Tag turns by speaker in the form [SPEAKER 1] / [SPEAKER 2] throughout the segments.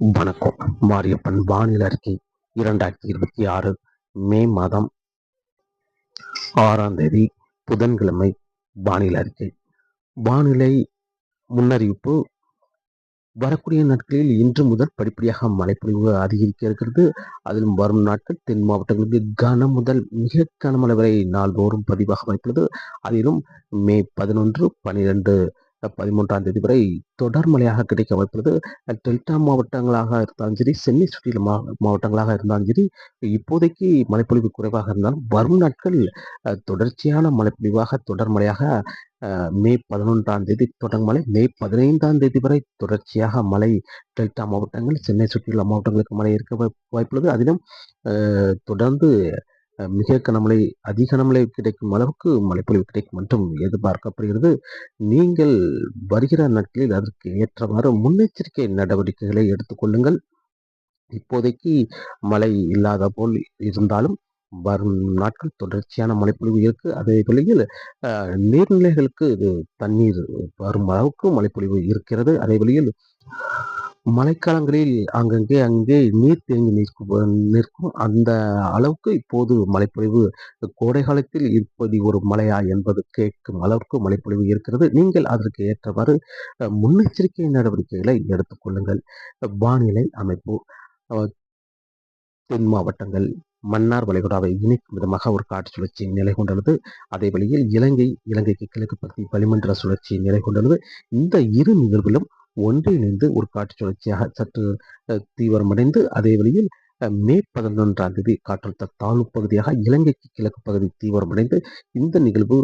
[SPEAKER 1] வணக்கம். மாரியப்பன் வானிலை அறிக்கை 2026 மே மாதம் 6ஆம் தேதி புதன்கிழமை வானிலை அறிக்கை. வானிலை முன்னறிவிப்பு. வரக்கூடிய நாட்களில் இன்று முதல் படிப்படியாக மழைப்பொழிவு அதிகரிக்க இருக்கிறது. அதிலும் வரும் நாட்கள் தென் மாவட்டங்களுக்கு கன முதல் மிக கனமழை வரை நாள்தோறும் பதிவாக வாய்ப்புள்ளது. அதிலும் மே 11, 12, 13ஆம் தேதி வரை தொடர் மழையாக கிடைக்க வாய்ப்புள்ளது. டெல்டா மாவட்டங்களாக இருந்தாலும் சரி, சென்னை சுற்றியுள்ள மாவட்டங்களாக இருந்தாலும் சரி, இப்போதைக்கு மழைப்பொழிவு குறைவாக இருந்தாலும் வரும் நாட்கள் தொடர்ச்சியான மழைப்பொழிவாக தொடர் மழையாக மே 11ஆம் தேதி தொடங்கும் மழை மே 15ஆம் தேதி வரை தொடர்ச்சியாக மழை டெல்டா மாவட்டங்கள், சென்னை சுற்றியுள்ள மாவட்டங்களுக்கு மழை இருக்க வாய்ப்புள்ளது. அதிலும் தொடர்ந்து மிக கனமழை, அதிக கனமழை கிடைக்கும் அளவுக்கு மழைப்பொழிவு கிடைக்கும் என்றும் எதிர்பார்க்கப்படுகிறது. நீங்கள் வருகிற நாட்களில் அதற்கு ஏற்றவாறு முன்னெச்சரிக்கை நடவடிக்கைகளை எடுத்துக்கொள்ளுங்கள். இப்போதைக்கு மழை இல்லாத போல் இருந்தாலும் வரும் நாட்கள் தொடர்ச்சியான மழைப்பொழிவு இருக்கு. அதே வேளையில் நீர்நிலைகளுக்கு இது தண்ணீர் வரும் அளவுக்கு மழைப்பொழிவு இருக்கிறது. அதே வேளையில் மழைக்காலங்களில் அங்கே நீர் தேங்கி நிற்கும் அந்த அளவுக்கு இப்போது மழைப்பொழிவு கோடை காலத்தில் இப்படி ஒரு மழையா என்பது கேட்கும் அளவுக்கு மழைப்பொழிவு இருக்கிறது. நீங்கள் அதற்கு ஏற்றவாறு முன்னெச்சரிக்கை நடவடிக்கைகளை எடுத்துக்கொள்ளுங்கள். வானிலை அமைப்பு. தென் மாவட்டங்கள் மன்னார் வளைகுடாவை இணைக்கும் விதமாக ஒரு காற்று சுழற்சி நிலை கொண்டுள்ளது. அதே வழியில் இலங்கைக்கு கிழக்கு பகுதி வளிமண்டல சுழற்சி நிலை கொண்டுள்ளது. இந்த இரு நிகழ்விலும் ஒன்றிணைந்து ஒரு காற்று சுழற்சியாக சற்று தீவிரமடைந்து அதே வழியில் மே 11ஆம் தேதி காற்றழுத்த தாழ்வு பகுதியாக இலங்கைக்கு கிழக்கு பகுதி தீவிரமடைந்து இந்த நிகழ்வு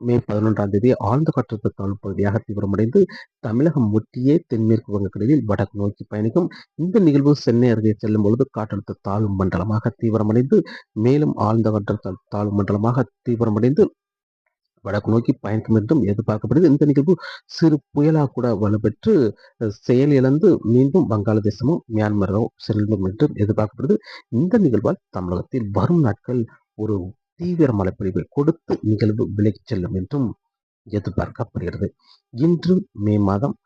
[SPEAKER 1] மே 11ஆம் தேதி ஆழ்ந்த காற்றழுத்த தாழ்வு பகுதியாக தீவிரமடைந்து தமிழகம் ஒட்டியே தென்மேற்கு வங்கக்கடலில் வடக்கு நோக்கி பயணிக்கும். இந்த நிகழ்வு சென்னை அருகே செல்லும் பொழுது காற்றழுத்த தாழ்வு மண்டலமாக தீவிரமடைந்து மேலும் ஆழ்ந்த காற்றழுத்த தாழ்வு மண்டலமாக தீவிரமடைந்து வடக்கு நோக்கி பயணிக்கும் என்றும் எதிர்பார்க்கப்படுது. இந்த நிகழ்வு சிறு புயலாக கூட வலுப்பெற்று செயல் இழந்து மீண்டும் வங்காளதேசமும் மியான்மரும் செல்லும் என்றும் எதிர்பார்க்கப்படுது. இந்த நிகழ்வால் தமிழகத்தில் வரும் நாட்கள் ஒரு தீவிர மழைப்பொழிவை கொடுத்து நிகழ்வு விலகிச் செல்லும் என்றும் எதிர்பார்க்கப்படுகிறது. இன்று மே மாதம்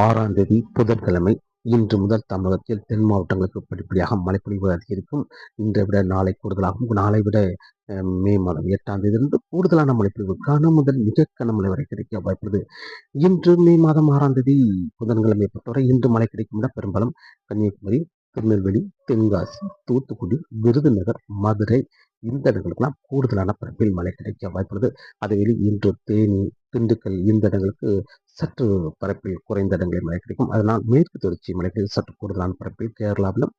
[SPEAKER 1] 6ஆம் தேதி புதன்கிழமை. இன்று முதல் தமிழகத்தில் தென் மாவட்டங்களுக்கு படிப்படியாக மழைப்பொழிவு அதிகரிக்கும். இன்றை விட நாளை கூடுதலாகும். நாளை விட மே மாதம் 8ஆம் தேதியிலிருந்து கூடுதலான மழைப்பொழிவு கன முதல் மிக கனமழை வரை கிடைக்க வாய்ப்புள்ளது. இன்று மே மாதம் 6ஆம் தேதி புதன்கிழமை பொறுத்தவரை இன்று மழை கிடைக்கும் இடம் பெரும்பாலும் கன்னியாகுமரி, திருநெல்வேலி, தென்காசி, தூத்துக்குடி, விருதுநகர், மதுரை இந்த இடங்களுக்கெல்லாம் கூடுதலான பரப்பில் மழை கிடைக்க வாய்ப்புள்ளது. அதேவேளை இன்று தேனி, திண்டுக்கல் இந்த இடங்களுக்கு சற்று பரப்பில் குறைந்த இடங்களில் மழை கிடைக்கும். அதனால் மேற்கு தொடர்ச்சி மலைகளில் சற்று கூடுதலான பரப்பில் கேரளாவிலும்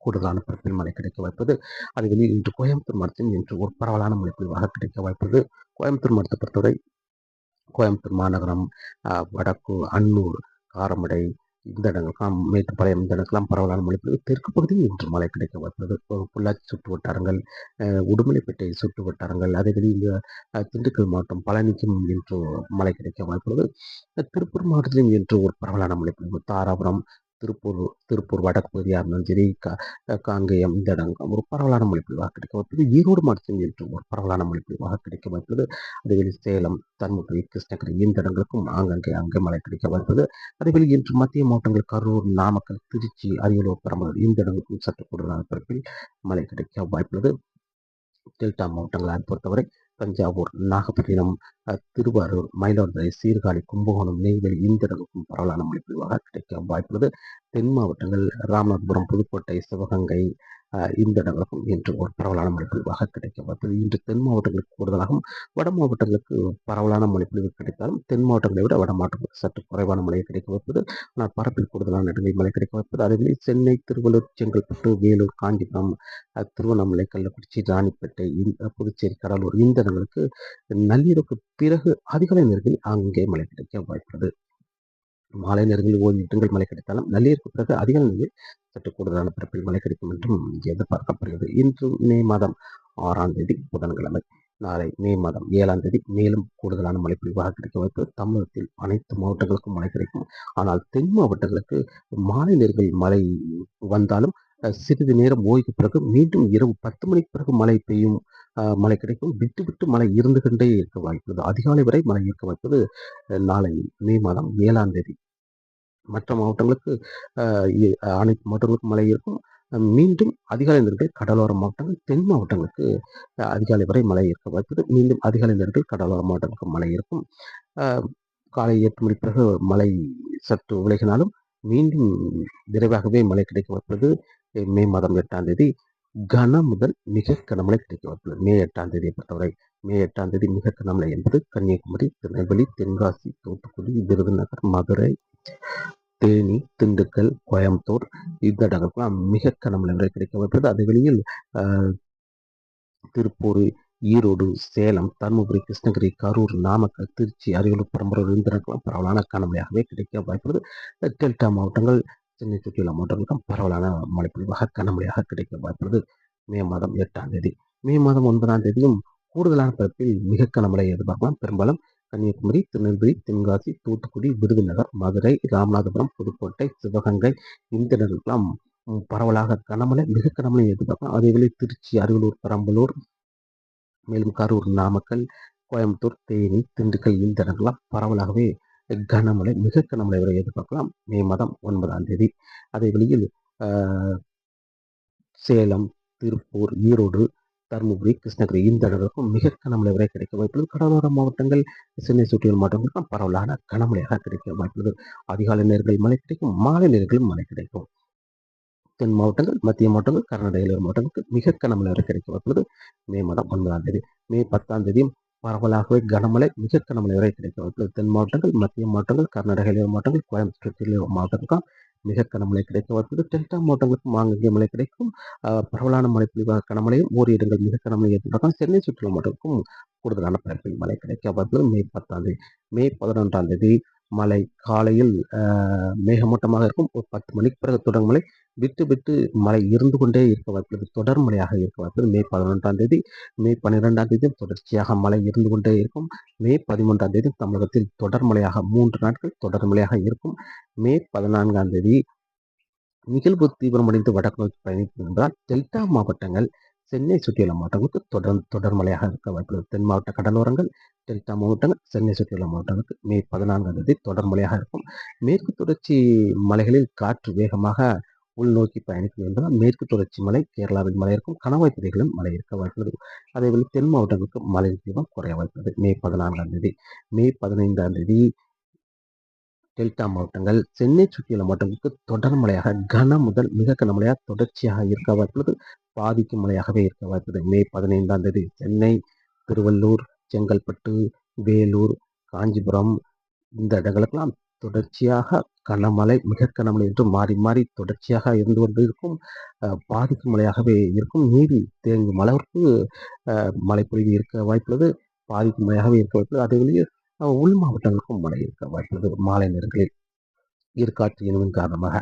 [SPEAKER 1] கூடுதலான பரப்பில் மழை கிடைக்க வாய்ப்பது. அதுவே இன்று கோயம்புத்தூர் மாவட்டத்தில் இன்று ஒரு பரவலான மழைப்பொழிவாக கிடைக்க வாய்ப்பது. கோயம்புத்தூர் மாவட்டத்தை பொறுத்தவரை கோயம்புத்தூர் மாநகரம், வடக்கு அன்னூர், காரமடை இந்த இடங்களுக்கெல்லாம் மேட்டுப்பாளையம் இந்த இடங்களுக்கெல்லாம் பரவலான மழைப்பொழிவு. தெற்கு பகுதியில் இன்று மழை கிடைக்க வாய்ப்புள்ளது. பொள்ளாச்சி சுற்று வட்டாரங்கள், உடுமலைப்பேட்டை சுற்று வட்டாரங்கள், அதே வெளியில் திண்டுக்கல் மாவட்டம் பழனிக்கும் இன்று மழை கிடைக்க வாய்ப்புள்ளது. திருப்பூர் மாவட்டத்திலும் இன்று ஒரு பரவலான மழைப்பொழிவு. தாராபுரம், திருப்பூர் வடக்கு பகுதியாக இருந்தாலும் சரி, காங்கேயம் இந்த இடங்கள் ஒரு பரவலான மழைப்பொழிவாக கிடைக்க வாய்ப்புள்ளது. ஈரோடு மாவட்டத்தில் இன்று ஒரு பரவலான மழைப்பொழிவாக கிடைக்க வாய்ப்புள்ளது. அதேவேளை சேலம், தருமபுரி, கிருஷ்ணகிரி இந்த இடங்களுக்கும் அங்கே மழை கிடைக்க வாய்ப்புள்ளது. அதேவேளை இன்று மத்திய மாவட்டங்கள் கரூர், நாமக்கல், திருச்சி, அரியலூர், பெரம்பலூர் இந்த இடங்களுக்கும் சற்று கூடுதலான பரப்பில் மழை கிடைக்க வாய்ப்புள்ளது. டெல்டா மாவட்டங்களை பொறுத்தவரை தஞ்சாவூர், நாகப்பட்டினம், திருவாரூர், மயிலாடுதுறை, சீர்காழி, கும்பகோணம், நெய்வேலி இந்த இடங்களுக்கும் பரவலான மழைப்பொழிவாக கிடைக்க வாய்ப்புள்ளது. தென் மாவட்டங்கள் ராமநாதபுரம், புதுக்கோட்டை, சிவகங்கை இந்த இடங்களுக்கும் இன்று ஒரு பரவலான மழைப்பொழிவாக கிடைக்க வாய்ப்புள்ளது. இன்று தென் மாவட்டங்களுக்கு கூடுதலாகவும் வட மாவட்டங்களுக்கு பரவலான மழைப்பொழிவு கிடைத்தாலும் தென் மாவட்டங்களை விட வட மாவட்டங்களுக்கு சற்று குறைவான மழை கிடைக்க வாய்ப்பது. ஆனால் பரப்பில் கூடுதலான இடங்களில் மழை கிடைக்க வாய்ப்பது. அதேவேளை சென்னை, திருவள்ளூர், செங்கல்பட்டு, வேலூர், காஞ்சிபுரம், திருவண்ணாமலை, கள்ளக்குறிச்சி, ராணிப்பேட்டை, புதுச்சேரி, கடலூர் இந்த இடங்களுக்கு நள்ளிரவுக்கு பிறகு அதிகாலை நேரத்தில் அங்கே மழை கிடைக்க வாய்ப்புள்ளது. மாலை நேரங்களில் ஓய்வு இடங்கள் மழை கிடைத்தாலும் நள்ளிரவுக்கு பிறகு அதிகாலை நேரங்களில் சற்று கூடுதலான பரப்பில் மழை கிடைக்கும் என்றும் எதிர்பார்க்கப்படுகிறது. இன்று மே மாதம் 6ஆம் தேதி புதன்கிழமை. நாளை மே மாதம் 7ஆம் தேதி மேலும் கூடுதலான மழைப்பொழிவாக கிடைக்க வாய்ப்பு. தமிழகத்தில் அனைத்து மாவட்டங்களுக்கும் மழை கிடைக்கும். ஆனால் தென் மாவட்டங்களுக்கு மாலை நேரங்களில் மழை வந்தாலும் சிறிது நேரம் ஓய்வு பிறகு மீண்டும் இரவு 10 மணிக்கு பிறகு மழை பெய்யும். மழை கிடைக்கும். விட்டு விட்டு மழை இருந்து கொண்டே இருக்க வாய்ப்புள்ளது. அதிகாலை வரை மழை இருக்க வாய்ப்பது. நாளை மே மாதம் 7ஆம் தேதி மற்ற மாவட்டங்களுக்கு அனைத்து மாவட்டங்களுக்கும் மழை இருக்கும். மீண்டும் அதிகாலை நேரத்தில் கடலோர மாவட்டங்கள், தென் மாவட்டங்களுக்கு அதிகாலை வரை மழை இருக்க வாய்ப்புது. மீண்டும் அதிகாலை நேரத்தில் கடலோர மாவட்டங்களுக்கு மழை இருக்கும். காலை 8 மணி பிறகு மழை சற்று விலகினாலும் மீண்டும் விரைவாகவே மழை கிடைக்க வாய்ப்புள்ளது. மே மாதம் 8ஆம் தேதி கன முதல் மிக கனமழை கிடைக்க வாய்ப்புள்ளது. மே 8ஆம் தேதியை பொறுத்தவரை மே 8ஆம் தேதி மிக கனமழை என்பது கன்னியாகுமரி, திருநெல்வேலி, தென்காசி, தூத்துக்குடி, விருதுநகர், மதுரை, தேனி, திண்டுக்கல், கோயம்புத்தூர் இந்த இடங்களுக்கெல்லாம் மிக கனமழை வரை கிடைக்க வாய்ப்புள்ளது. அதே வேளையில் திருப்பூர், ஈரோடு, சேலம், தருமபுரி, கிருஷ்ணகிரி, கரூர், நாமக்கல், திருச்சி, அரியலூர், பெரம்பலூர் இந்த இடங்களுக்கெல்லாம் பரவலான கனமழையாகவே கிடைக்க வாய்ப்புள்ளது. டெல்டா மாவட்டங்கள், சென்னை சுற்றியுள்ள மாவட்டங்களுக்கும் பரவலான மழைப்பொழிவாக கனமழையாக கிடைக்க வாய்ப்புள்ளது. மே மாதம் 8ஆம் தேதி. மே மாதம் 9ஆம் தேதியும் கூடுதலான பரப்பில் மிக கனமழை எதிர்பார்க்கலாம். பெரும்பாலும் கன்னியாகுமரி, திருநெல்வேலி, தென்காசி, தூத்துக்குடி, விருதுநகர், மதுரை, ராமநாதபுரம், புதுக்கோட்டை, சிவகங்கை இந்த இடங்களுக்கெல்லாம் பரவலாக கனமழை, மிக கனமழை எதிர்பார்க்கலாம். அதேவேளை திருச்சி, அரியலூர், பெரம்பலூர், மேலும் கரூர், நாமக்கல், கோயம்புத்தூர், தேனி, திண்டுக்கல் இந்த இடங்கள்லாம் பரவலாகவே கனமழை, மிக கனமழை வரை எதிர்பார்க்கலாம். மே மாதம் 9ஆம் தேதி. அதே வேளையில் சேலம், திருப்பூர், ஈரோடு, தருமபுரி, கிருஷ்ணகிரி இந்த இடங்களுக்கும் மிக கனமழை வரை கிடைக்க வாய்ப்புள்ளது. கடலோர மாவட்டங்கள், சென்னை சுற்றியுள்ள மாவட்டங்களுக்கும் பரவலான கனமழையாக கிடைக்க வாய்ப்புள்ளது. அதிகாலை நேரங்களில் மழை கிடைக்கும், மாலை நேரங்களிலும் மழை கிடைக்கும். தென் மாவட்டங்கள், மத்திய மாவட்டங்கள், கர்நாடக எல்லை மாவட்டங்களுக்கு மிக கனமழை வரை கிடைக்க வாய்ப்புள்ளது. மே மாதம் 9ஆம் தேதி. மே 10ஆம் தேதியும் பரவலாகவே கனமழை, மிக கனமழை வரை கிடைக்க வாய்ப்புள்ளது. தென் மாவட்டங்கள், மத்திய மாவட்டங்கள், கர்நாடக எல்லை மாவட்டங்கள், கோயம்புத்தூர் மாவட்டங்களுக்கும் மிக கனமழை கிடைக்க வாய்ப்புள்ளது. டெல்டா மாவட்டங்களுக்கும் ஆங்காங்கே மழை கிடைக்கும். பரவலான மழை பொழிவாக கனமழையும், ஓரிரு இடங்கள் மிக கனமழை ஏற்பட்டால் சென்னை சுற்றுலா மாவட்டங்களுக்கும் கூடுதலான பரப்பில் மழை கிடைக்க வாய்ப்புள்ளது. மே 10ஆம் தேதி. மே 11ஆம் தேதி மழை காலையில் மேகமூட்டமாக இருக்கும். ஒரு 10 மணிக்கு பிறகு தொடங்கும் மழை விட்டு விட்டு மழை இருந்து கொண்டே இருக்க வாய்ப்புள்ளது. தொடர் மழையாக இருக்க வாய்ப்புள்ளது. மே 11ஆம் தேதி. மே 12ஆம் தேதி தொடர்ச்சியாக மழை இருந்து கொண்டே இருக்கும். மே 13ஆம் தேதி தமிழகத்தில் தொடர் மழையாக 3 நாட்கள் தொடர் மழையாக இருக்கும். மே 14ஆம் தேதி நிகழ்வு தீவிரமடைந்து வடக்கு நோக்கி பயணிக்கும் என்பதால் டெல்டா மாவட்டங்கள், சென்னை சுற்றியுள்ள மாவட்டங்களுக்கு தொடர் மழையாக இருக்க வாய்ப்புள்ளது. தென் மாவட்ட கடலோரங்கள், டெல்டா மாவட்டங்கள், சென்னை சுற்றியுள்ள மாவட்டங்களுக்கு மே 14ஆம் தேதி தொடர் மழையாக இருக்கும். மேற்கு தொடர்ச்சி மலைகளில் காற்று வேகமாக உள்நோக்கி பயணிக்கும் என்பதால் மேற்கு தொடர்ச்சி மலை, கேரளாவில் மழை இருக்கும். கணவாய் பகுதிகளிலும் மழை இருக்க வாய்ப்புள்ளது. அதேபோல தென் மாவட்டங்களுக்கு மழை தீவிரம் குறைய வாய்ப்புள்ளது. மே 14ஆம் தேதி. மே 15ஆம் தேதி டெல்டா மாவட்டங்கள், சென்னை சுற்றியுள்ள மாவட்டங்களுக்கு தொடர் மழையாக கன முதல் மிக கனமழையாக தொடர்ச்சியாக இருக்க வாய்ப்புள்ளது. பாதிக்கும் மழையாகவே இருக்க வாய்ப்புள்ளது. மே 15ஆம் தேதி சென்னை, திருவள்ளூர், செங்கல்பட்டு, வேலூர், காஞ்சிபுரம் இந்த இடங்களுக்கெல்லாம் தொடர்ச்சியாக கனமழை, மிக கனமழை என்று மாறி மாறி தொடர்ச்சியாக இருந்து கொண்டு இருக்கும். பாதிக்கும் மழையாகவே இருக்கும். நீதி தேங்கும் அளவிற்கு மழைப்பொழிவு இருக்க வாய்ப்புள்ளது. பாதிக்கும் மழையாகவே இருக்க வாய்ப்புள்ளது. அதே வழியே உள் மாவட்டங்களுக்கும் மழை இருக்க வாய்ப்புள்ளது. மாலை நேரங்களில் ஈர்க்காற்று இனவின் காரணமாக.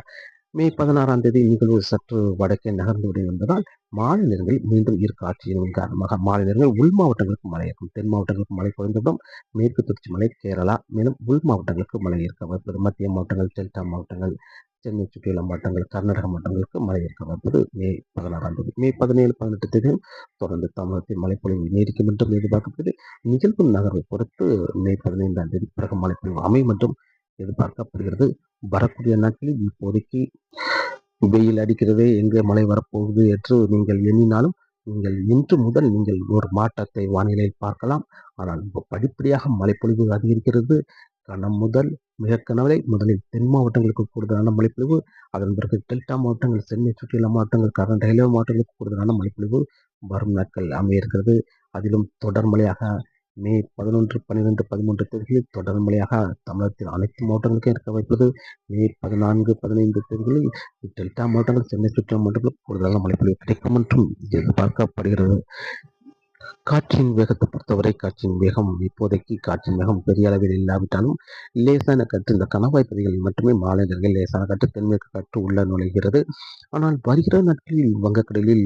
[SPEAKER 1] மே 16ஆம் தேதி நிகழ்வு சற்று வடக்கே நகர்ந்துவிடும் என்பதால் மாலை நேரங்களில் மீண்டும் ஈர்க்காற்று இனவின் காரணமாக மாலை நேரங்களில் உள் மாவட்டங்களுக்கு மழை இருக்கும். தென் மாவட்டங்களுக்கு மழை குறைந்துவிடும். மேற்கு தொடர்ச்சி மலை, கேரளா, மேலும் உள் மாவட்டங்களுக்கு மழை இருக்க வாய்ப்புள்ளது. மத்திய மாவட்டங்கள், டெல்டா மாவட்டங்கள், சென்னை சுற்றியுள்ள மாவட்டங்கள், கர்நாடக மாவட்டங்களுக்கு மழை இருக்க வாய்ப்புள்ளது. மே 16ஆம் தேதி. மே 17, 18 தேதியும் தொடர்ந்து தமிழகத்தில் மழைப்பொழிவு நீடிக்கும் என்றும் எதிர்பார்க்கப்படுகிறது. நிகழ்வு நகர்வை பொறுத்து மே 15ஆம் தேதி பிறகு மழைப்பொழிவு அமையும் என்றும் எதிர்பார்க்கப்படுகிறது. வரக்கூடிய நாட்களில் இப்போதைக்கு வெயில் அடிக்கிறதே, எங்கே மழை வரப்போகுது என்று நீங்கள் எண்ணினாலும் நீங்கள் இன்று முதல் நீங்கள் ஒரு மாற்றத்தை வானிலையில் பார்க்கலாம். ஆனால் படிப்படியாக மழைப்பொழிவு அதிகரிக்கிறது. கனம் முதல் மிக கனமழை முதலில் தென் மாவட்டங்களுக்கு கூடுதலான மழைப்பொழிவு, அதன் பிறகு டெல்டா மாவட்டங்கள், சென்னை சுற்றியுள்ள மாவட்டங்கள், கர்நாடக மாவட்டங்களுக்கு கூடுதலான மழைப்பொழிவு வரும் நாட்கள் அமைய இருக்கிறது. அதிலும் தொடர் மழையாக மே 11, 12, 13 தேதிகளில் தொடர் மழையாக தமிழகத்தில் அனைத்து மாவட்டங்களுக்கும் இருக்க வாய்ப்புள்ளது. மே 14, 15 தேதிகளில் டெல்டா மாவட்டங்கள், சென்னை சுற்றுலா மாவட்டங்களுக்கு கூடுதலான மழைப்பொழிவு கிடைக்கும் என்றும் எதிர்பார்க்கப்படுகிறது. காற்றின் வேகத்தை பொறுத்தவரை காற்றின் வேகம் இப்போதைக்கு பெரிய அளவில் இல்லாவிட்டாலும் லேசான காற்று இந்த கணவாய் பகுதிகளில் மட்டுமே மாலை நேரங்களில் லேசான காற்று, தென்மேற்கு காற்று உள்ள நுழைகிறது. ஆனால் வருகிற நாட்களில் வங்கக்கடலில்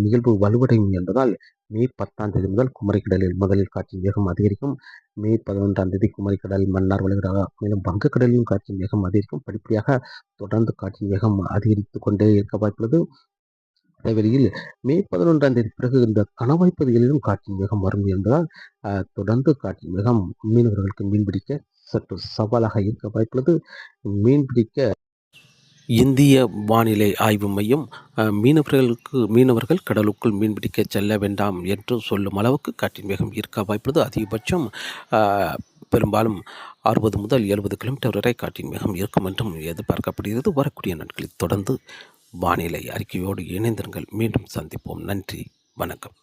[SPEAKER 1] நிகழ்வு வலுவடையும் என்பதால் மே 10ஆம் தேதி முதல் குமரிக்கடலில் முதலில் காற்றின் வேகம் அதிகரிக்கும். மே 11ஆம் தேதி குமரிக்கடல், மன்னார் வளைகுடா, மேலும் வங்கக்கடலிலும் காற்றின் வேகம் அதிகரிக்கும். படிப்படியாக தொடர்ந்து காற்றின் வேகம் அதிகரித்து கொண்டே இருக்க வாய்ப்புள்ளது. அதேவேளையில் மே 11ஆம் தேதி பிறகு இந்த கணவாய் பகுதிகளிலும் காற்றின் வேகம் வரும் என்பதால் தொடர்ந்து காற்றின் வேகம் மீனவர்களுக்கு மீன்பிடிக்க சற்று சவாலாக இருக்க வாய்ப்புள்ளது. மீன்பிடிக்க இந்திய வானிலை ஆய்வு மையம் மீனவர்கள் கடலுக்குள் மீன்பிடிக்க செல்ல வேண்டாம் என்று சொல்லும் அளவுக்கு காற்றின் வேகம் இருக்க வாய்ப்புள்ளது. அதிகபட்சம் பெரும்பாலும் 60 முதல் 70 கிலோமீட்டர் வரை காற்றின் வேகம் இருக்கும் என்றும் எதிர்பார்க்கப்படுகிறது. வரக்கூடிய நாட்களில் தொடர்ந்து வானிலை அறிக்கையோடு இணைந்திருங்கள். மீண்டும் சந்திப்போம். நன்றி, வணக்கம்.